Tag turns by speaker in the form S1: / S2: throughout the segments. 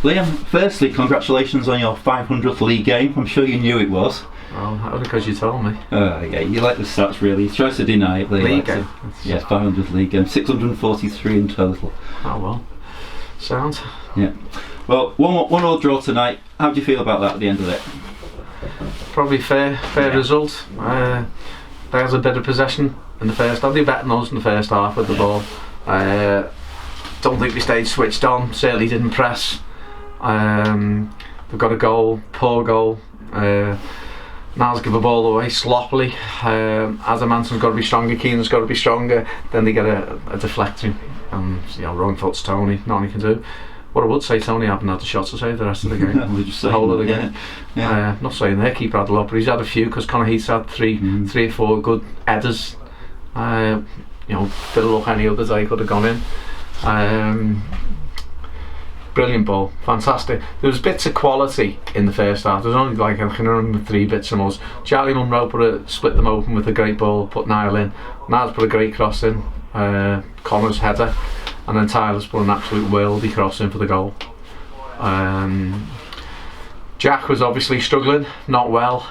S1: Liam, firstly, congratulations on your 500th league game. I'm sure you knew it was.
S2: Well, only because you told me.
S1: Yeah, you like the stats really. He tries to deny it, but
S2: league game.
S1: Yeah, 500th league game. 643 in total.
S2: Oh well. Sounds.
S1: Yeah. Well, one all draw tonight. How do you feel about that at the end of it?
S2: Probably fair result. There's a bit of possession in the first half. They were better than us in the first half with the ball. Don't think we stayed switched on. Certainly didn't press. We've got a goal, poor goal. Niles give the ball away sloppily. Adamanton's got to be stronger. Keenan's got to be stronger. Then they get a deflecting, and wrong foot's Tony. Nothing he can do. What I would say, Tony haven't had the shots to save the rest of the game. The whole of the game. Yeah. Not saying their keeper had a lot, but he's had a few because Connor Heath's had three or four good headers. Didn't look any other day could have gone in. Brilliant ball, fantastic. There was bits of quality in the first half. There was only I can remember 3 bits from us. Charlie Munro split them open with a great ball, put Niall in. Niall's put a great cross in. Connor's header, and then Tyler's put an absolute worldie cross in for the goal. Jack was obviously struggling, not well.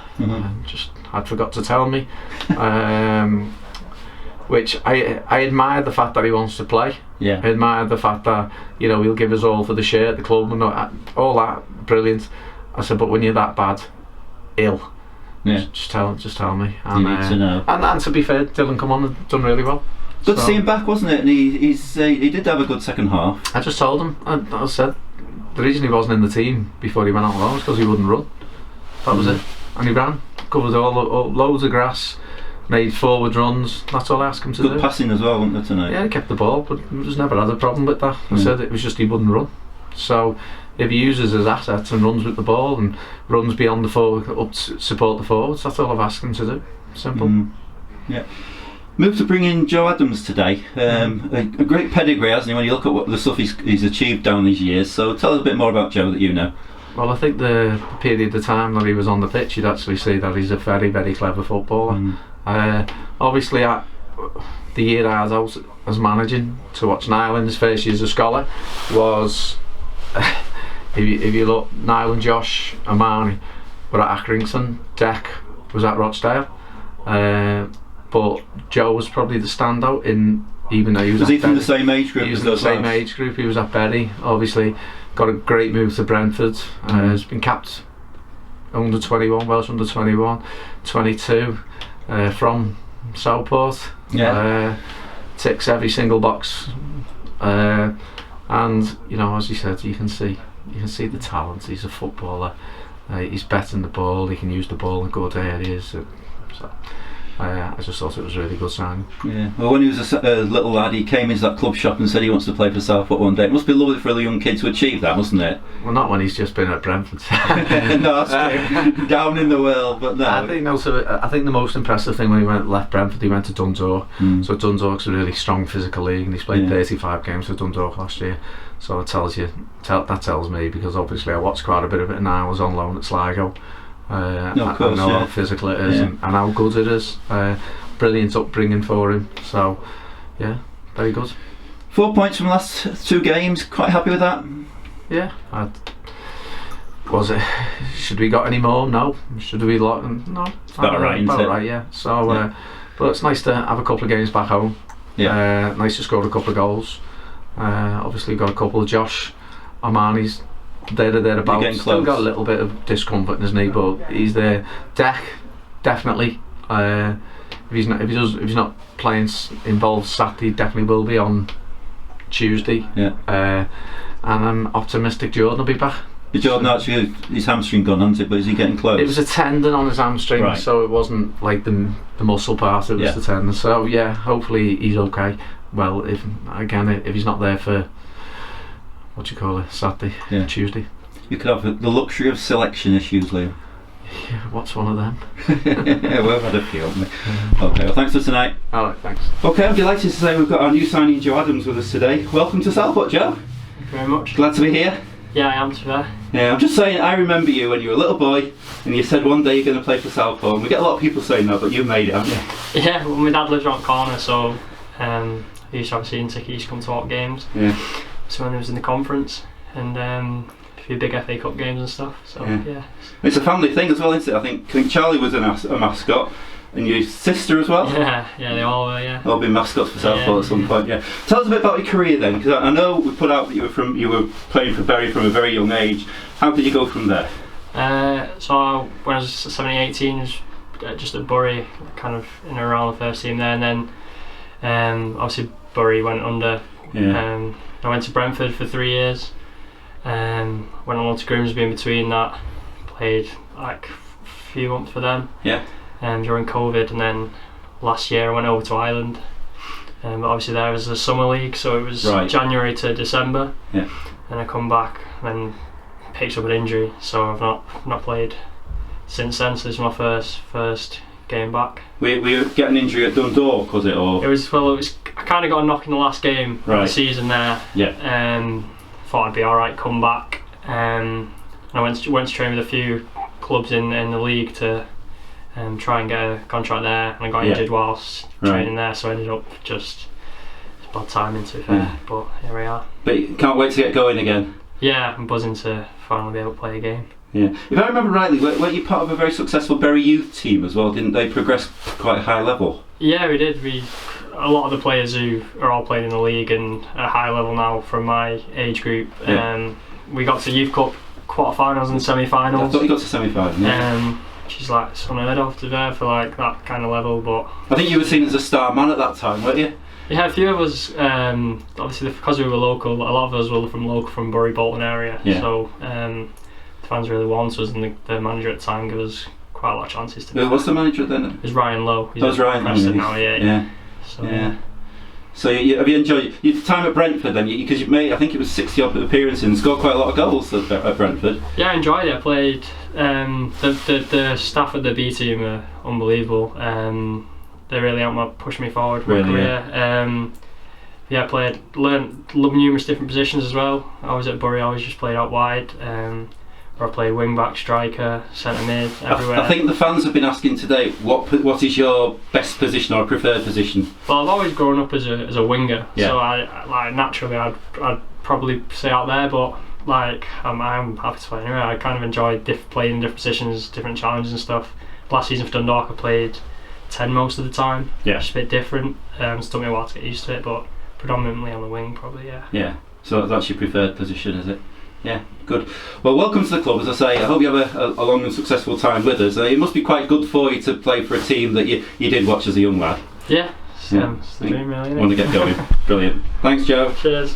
S2: Just had forgot to tell me. Which I admire the fact that he wants to play.
S1: Yeah.
S2: I admire the fact that he'll give us all for the shirt, the club, and all that. Brilliant. I said, but when you're that bad, ill, just tell me. And,
S1: you need to know.
S2: And to be fair, Dylan come on and done really well.
S1: Good to see him back, wasn't it? And he did have a good second half.
S2: I just told him. I said the reason he wasn't in the team before he went out alone was because he wouldn't run. That was it. And he ran, covered all loads of grass. Made forward runs. That's all I asked him to do.
S1: Good passing as well, wasn't there, tonight?
S2: Yeah, he kept the ball, but he's never had a problem with that. I said it was just he wouldn't run. So if he uses his assets and runs with the ball and runs beyond the forward up to support the forwards, that's all I've asked him to do. Simple.
S1: Yeah. Moved to bring in Joe Adams today. A great pedigree, hasn't he? When you look at what the stuff he's achieved down these years. So tell us a bit more about Joe that you know.
S2: Well, I think the period of time that he was on the pitch, you'd actually see that he's a very, very clever footballer. Obviously, the year I was out as managing to watch Niall in his first year as a scholar was, if you look, Niall and Josh Amani were at Accrington, Deck was at Rochdale, but Joe was probably the standout even though he was
S1: he from the same age group?
S2: He was in the same age group. He was at Bury, obviously got a great move to Brentford. Has been capped under 21, Welsh under 21, 22. From Southport, ticks every single box, and as you said, you can see the talent. He's a footballer. He's betting the ball. He can use the ball in good areas. So I just thought it was a really good sign. Yeah.
S1: Well, when he was a little lad, he came into that club shop and said he wants to play for Southport one day. It must be lovely for a young kid to achieve that, mustn't it?
S2: Well, not when he's just been at Brentford.
S1: No, that's true. Down in the world, but no.
S2: I think the most impressive thing when he left Brentford, he went to Dundalk. So Dundalk's a really strong physical league, and he's played 35 games for Dundalk last year. So it tells me, because obviously I watched quite a bit of it, and I was on loan at Sligo. I know how physical it is and how good it is. Brilliant upbringing for him. So, yeah, very good.
S1: 4 points from the last 2 games. Quite happy with that?
S2: Yeah. Was it? Should we got any more? No. Should we lock? No.
S1: It's about right, isn't it?
S2: About right, yeah. So, but it's nice to have a couple of games back home. Yeah. Nice to score a couple of goals. Obviously, got a couple of Josh Armani's. Thereabouts. Still got a little bit of discomfort in his knee, but he's there. Deck, definitely. If he's not playing involved Saturday, definitely will be on Tuesday. Yeah. And I'm optimistic Jordan will be back.
S1: Jordan actually his hamstring gone, hasn't it? But is he getting close?
S2: It was a tendon on his hamstring, right. So it wasn't like the muscle part. It was the tendon. So yeah, hopefully he's okay. Well, if he's not there for Saturday, Tuesday.
S1: You could have the luxury of selection issues, Liam.
S2: Yeah, what's one of them?
S1: Yeah, we've had a few, haven't we? Okay, well, thanks for tonight.
S2: Alright, thanks.
S1: Okay, I'm delighted to say we've got our new signing, Joe Adams, with us today. Welcome to Southport, Joe.
S3: Thank you very much.
S1: Glad to be here.
S3: Yeah, I am today.
S1: Yeah, I'm just saying, I remember you when you were a little boy and you said one day you're going to play for Southport. And we get a lot of people saying that, but you made it, haven't you?
S3: Yeah, well, my dad lives around the corner, so he used to have a season ticket, he used to come to our games.
S1: Yeah.
S3: So when he was in the conference, and few big FA Cup games and stuff. So yeah.
S1: It's a family thing as well, isn't it? I think Charlie was a mascot, and your sister as well.
S3: Yeah, they all were. Yeah.
S1: All been mascots for Southport at some point. Yeah. Tell us a bit about your career then, because I know we put out that you were playing for Bury from a very young age. How did you go from there?
S3: So when I was 17, 18, I was just at Bury, kind of in and around the first team there, and then obviously Bury went under.
S1: Yeah.
S3: I went to Brentford for 3 years. Went on to Grimsby in between that. Played like a few months for them.
S1: Yeah.
S3: During COVID, and then last year I went over to Ireland. But obviously there was a summer league, so it was January to December.
S1: Yeah.
S3: And I come back and then picked up an injury, so I've not played since then. So this is my first game back. Were
S1: you getting an injury at Dundalk, was it? Or
S3: it was I kind of got a knock in the last game of the season there.
S1: Yeah.
S3: Thought I'd be all right. Come back. And I went to train with a few clubs in the league to try and get a contract there, and I got injured whilst training there, so I ended up just it's bad timing to be fair. But here we are.
S1: But you can't wait to get going again.
S3: Yeah, I'm buzzing to finally be able to play a game.
S1: Yeah. If I remember rightly, were you part of a very successful Bury youth team as well? Didn't they progress quite high level?
S3: Yeah, we did. A lot of the players who are all playing in the league and at a high level now from my age group. We got to Youth Cup quarterfinals and semi-finals.
S1: I thought you got to semi-final. Yeah.
S3: Which is like unheard of to there for like that kind of level, but
S1: I think you were seen as a star man at that time, weren't you?
S3: Yeah, a few of us. Obviously, because we were local, a lot of us were from Bury Bolton area.
S1: Yeah.
S3: So the fans really wanted us, and the manager at the time gave us quite a lot of chances to.
S1: Who was the manager then?
S3: It was Ryan Lowe.
S1: That was Ryan.
S3: Preston now, yeah. So,
S1: yeah. So have you enjoyed your time at Brentford then? Because you've made, I think it was 60 odd appearances and scored quite a lot of goals at Brentford.
S3: Yeah, I enjoyed it. I played. The staff at the B team are unbelievable. They really helped push me forward in my career. I loved numerous different positions as well. I was at Bury, I always just played out wide. Where I played wing back, striker, centre mid, everywhere.
S1: I think the fans have been asking today, what is your best position or preferred position?
S3: Well, I've always grown up as a winger, so I naturally I'd probably say out there, but like I'm happy to play anywhere. I kind of enjoy playing in different positions, different challenges and stuff. Last season for Dundalk, I played 10 most of the time.
S1: Yeah.
S3: Just a bit different. It's took me a while to get used to it, but predominantly on the wing, probably. Yeah.
S1: Yeah. So that's your preferred position, is it? Yeah, good. Well, welcome to the club, as I say. I hope you have a long and successful time with us. It must be quite good for you to play for a team that you did watch as a young lad.
S3: Yeah, it's the dream really.
S1: Want to get going. Brilliant. Thanks, Joe.
S3: Cheers.